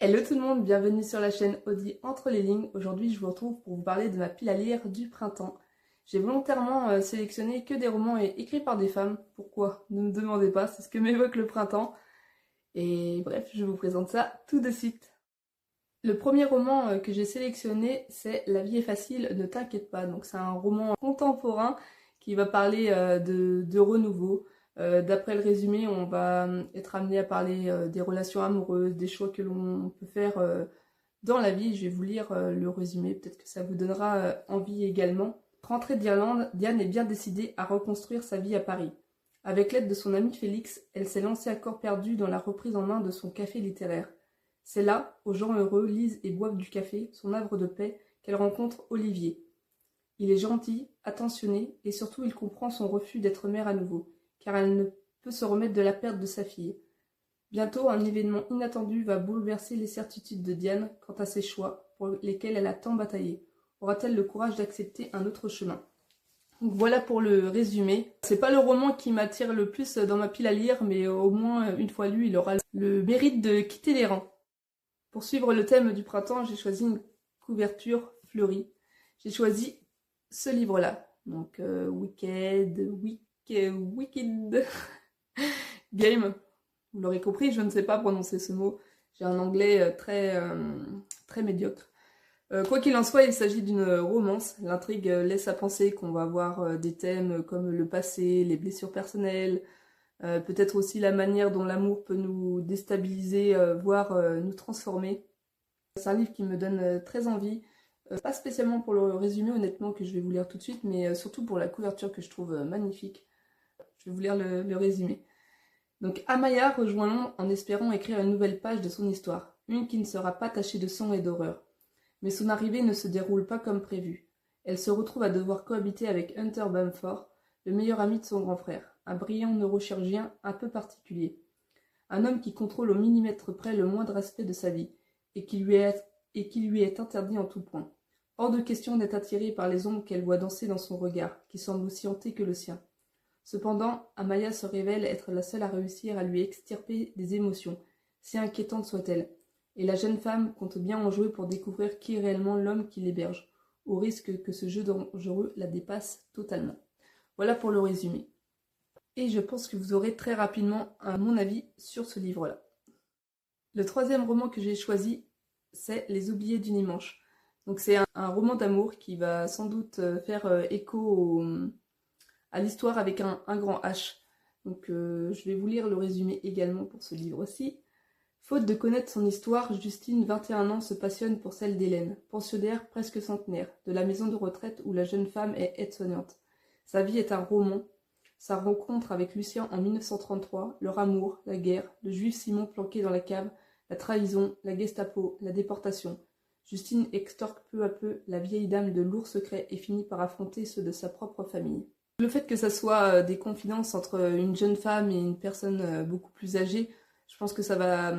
Hello tout le monde, bienvenue sur la chaîne Audie Entre les lignes. Aujourd'hui je vous retrouve pour vous parler de ma pile à lire du printemps. J'ai volontairement sélectionné que des romans écrits par des femmes. Pourquoi? Ne me demandez pas, c'est ce que m'évoque le printemps. Et bref, je vous présente ça tout de suite. Le premier roman que j'ai sélectionné, c'est La vie est facile, ne t'inquiète pas. Donc c'est un roman contemporain qui va parler de renouveau. D'après le résumé, on va être amené à parler des relations amoureuses, des choix que l'on peut faire dans la vie. Je vais vous lire le résumé, peut-être que ça vous donnera envie également. Rentrée d'Irlande, Diane est bien décidée à reconstruire sa vie à Paris. Avec l'aide de son ami Félix, elle s'est lancée à corps perdu dans la reprise en main de son café littéraire. C'est là, aux gens heureux lisent et boivent du café, son havre de paix, qu'elle rencontre Olivier. Il est gentil, attentionné, et surtout il comprend son refus d'être mère à nouveau, car elle ne peut se remettre de la perte de sa fille. Bientôt, un événement inattendu va bouleverser les certitudes de Diane quant à ses choix, pour lesquels elle a tant bataillé. Aura-t-elle le courage d'accepter un autre chemin? Donc voilà pour le résumé. C'est pas le roman qui m'attire le plus dans ma pile à lire, mais au moins une fois lu, il aura le mérite de quitter les rangs. Pour suivre le thème du printemps, j'ai choisi une couverture fleurie. J'ai choisi ce livre-là. Donc Wicked Game. Vous l'aurez compris, je ne sais pas prononcer ce mot. J'ai un anglais très médiocre. Quoi qu'il en soit, il s'agit d'une romance. L'intrigue laisse à penser qu'on va avoir des thèmes comme le passé, les blessures personnelles, peut-être aussi la manière dont l'amour peut nous déstabiliser, voire nous transformer. C'est un livre qui me donne très envie, pas spécialement pour le résumé honnêtement que je vais vous lire tout de suite, mais surtout pour la couverture que je trouve magnifique. Je vais vous lire le résumé. Donc Amaya rejoint Londres en espérant écrire une nouvelle page de son histoire, une qui ne sera pas tachée de sang et d'horreur. Mais son arrivée ne se déroule pas comme prévu. Elle se retrouve à devoir cohabiter avec Hunter Bamford, le meilleur ami de son grand frère, un brillant neurochirurgien un peu particulier. Un homme qui contrôle au millimètre près le moindre aspect de sa vie, et qui lui est interdit en tout point. Hors de question d'être attirée par les ombres qu'elle voit danser dans son regard, qui semble aussi hanté que le sien. Cependant, Amaya se révèle être la seule à réussir à lui extirper des émotions, si inquiétantes soient-elles, et la jeune femme compte bien en jouer pour découvrir qui est réellement l'homme qui l'héberge, au risque que ce jeu dangereux la dépasse totalement. Voilà pour le résumé. Et je pense que vous aurez très rapidement mon avis sur ce livre-là. Le troisième roman que j'ai choisi, c'est Les Oubliés du dimanche. Donc c'est un roman d'amour qui va sans doute faire écho à l'histoire avec un grand H. Donc je vais vous lire le résumé également pour ce livre-ci. Faute de connaître son histoire, Justine, 21 ans, se passionne pour celle d'Hélène, pensionnaire presque centenaire, de la maison de retraite où la jeune femme est aide-soignante. Sa vie est un roman. Sa rencontre avec Lucien en 1933, leur amour, la guerre, le juif Simon planqué dans la cave, la trahison, la Gestapo, la déportation. Justine extorque peu à peu la vieille dame de lourds secrets et finit par affronter ceux de sa propre famille. Le fait que ça soit des confidences entre une jeune femme et une personne beaucoup plus âgée, je pense que ça va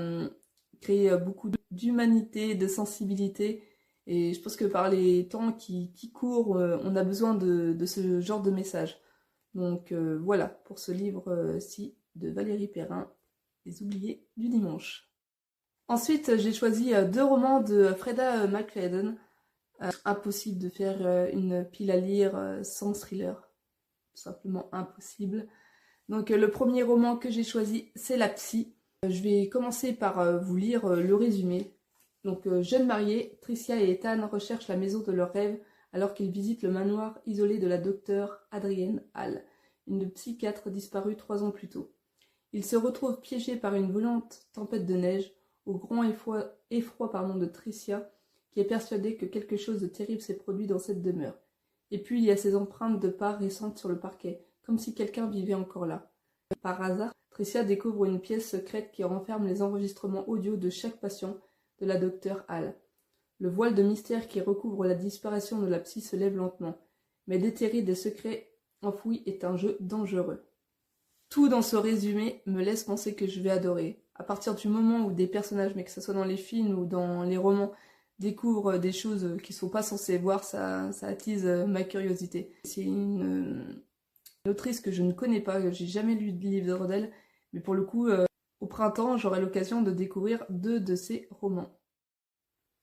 créer beaucoup d'humanité, de sensibilité. Et je pense que par les temps qui courent, on a besoin de ce genre de message. Donc voilà pour ce livre-ci de Valérie Perrin, Les Oubliés du dimanche. Ensuite, j'ai choisi deux romans de Freda McFadden. Impossible de faire une pile à lire sans thriller. Tout simplement impossible. Donc le premier roman que j'ai choisi, c'est La Psy. Je vais commencer par vous lire le résumé. Donc jeunes mariés, Tricia et Ethan recherchent la maison de leurs rêves alors qu'ils visitent le manoir isolé de la docteure Adrienne Hall, une psychiatre disparue 3 ans plus tôt. Ils se retrouvent piégés par une violente tempête de neige, au grand effroi de Tricia, qui est persuadée que quelque chose de terrible s'est produit dans cette demeure. Et puis il y a ces empreintes de pas récentes sur le parquet, comme si quelqu'un vivait encore là. Par hasard, Tricia découvre une pièce secrète qui renferme les enregistrements audio de chaque patient de la docteure Hall. Le voile de mystère qui recouvre la disparition de la psy se lève lentement, mais déterrer des secrets enfouis est un jeu dangereux. Tout dans ce résumé me laisse penser que je vais adorer. À partir du moment où des personnages, mais que ce soit dans les films ou dans les romans, découvrent des choses qu'ils ne sont pas censés voir, ça attise ma curiosité. C'est une autrice que je ne connais pas, j'ai jamais lu de livre d'elle, mais pour le coup, Au printemps, j'aurai l'occasion de découvrir 2 de ses romans.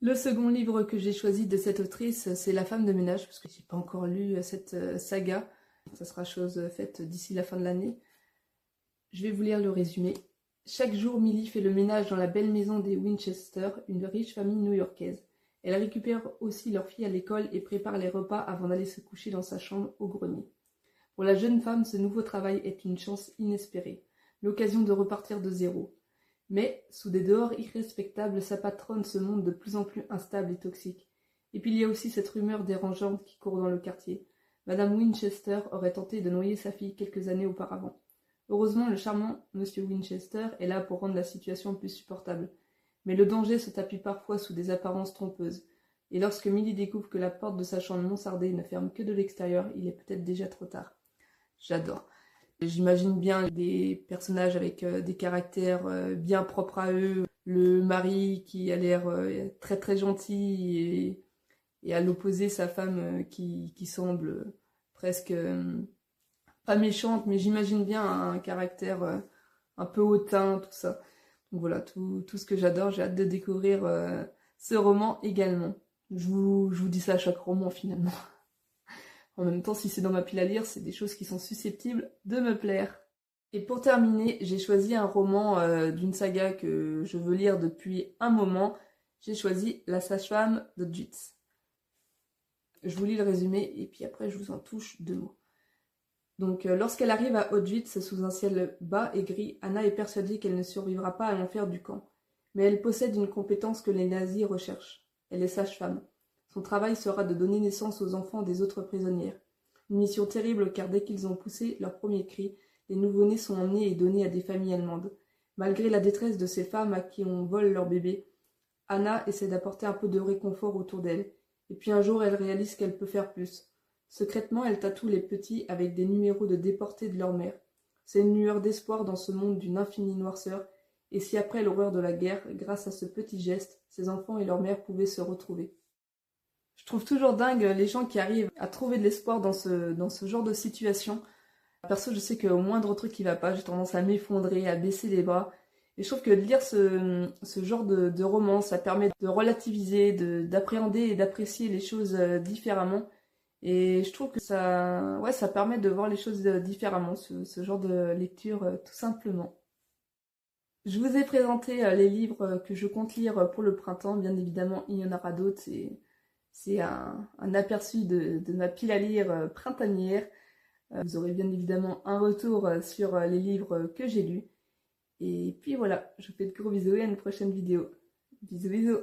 Le second livre que j'ai choisi de cette autrice, c'est La femme de ménage, parce que j'ai pas encore lu cette saga. Ça sera chose faite d'ici la fin de l'année. Je vais vous lire le résumé. Chaque jour, Millie fait le ménage dans la belle maison des Winchester, une riche famille new-yorkaise. Elle récupère aussi leur fille à l'école et prépare les repas avant d'aller se coucher dans sa chambre au grenier. Pour la jeune femme, ce nouveau travail est une chance inespérée, l'occasion de repartir de zéro. Mais, sous des dehors irrespectables, sa patronne se montre de plus en plus instable et toxique. Et puis il y a aussi cette rumeur dérangeante qui court dans le quartier. Madame Winchester aurait tenté de noyer sa fille quelques années auparavant. Heureusement, le charmant Monsieur Winchester est là pour rendre la situation plus supportable. Mais le danger se tapit parfois sous des apparences trompeuses. Et lorsque Millie découvre que la porte de sa chambre mansardée ne ferme que de l'extérieur, il est peut-être déjà trop tard. J'adore. J'imagine bien des personnages avec des caractères bien propres à eux. Le mari qui a l'air très très gentil et à l'opposé sa femme qui semble presque pas méchante, mais j'imagine bien un caractère un peu hautain, tout ça. Donc voilà, tout ce que j'adore, j'ai hâte de découvrir ce roman également. Je vous dis ça à chaque roman finalement. En même temps, si c'est dans ma pile à lire, c'est des choses qui sont susceptibles de me plaire. Et pour terminer, j'ai choisi un roman d'une saga que je veux lire depuis un moment. J'ai choisi La sage-femme d'Auschwitz. Je vous lis le résumé et puis après je vous en touche 2 mots. Donc, lorsqu'elle arrive à Auschwitz sous un ciel bas et gris, Anna est persuadée qu'elle ne survivra pas à l'enfer du camp. Mais elle possède une compétence que les nazis recherchent. Elle est sage-femme. Son travail sera de donner naissance aux enfants des autres prisonnières. Une mission terrible car dès qu'ils ont poussé leur premier cri, les nouveau-nés sont emmenés et donnés à des familles allemandes. Malgré la détresse de ces femmes à qui on vole leur bébé, Anna essaie d'apporter un peu de réconfort autour d'elle. Et puis un jour, elle réalise qu'elle peut faire plus. Secrètement, elle tatoue les petits avec des numéros de déportés de leur mère. C'est une lueur d'espoir dans ce monde d'une infinie noirceur, et si après l'horreur de la guerre, grâce à ce petit geste, ces enfants et leur mère pouvaient se retrouver. Je trouve toujours dingue les gens qui arrivent à trouver de l'espoir dans ce genre de situation. Perso, je sais qu'au moindre truc qui va pas, j'ai tendance à m'effondrer, à baisser les bras. Et je trouve que de lire ce genre de roman, ça permet de relativiser, d'appréhender et d'apprécier les choses différemment. Et je trouve que ça permet de voir les choses différemment, ce genre de lecture, tout simplement. Je vous ai présenté les livres que je compte lire pour le printemps. Bien évidemment, il y en aura d'autres. C'est un aperçu de ma pile à lire printanière. Vous aurez bien évidemment un retour sur les livres que j'ai lus. Et puis voilà, je vous fais de gros bisous et à une prochaine vidéo. Bisous bisous.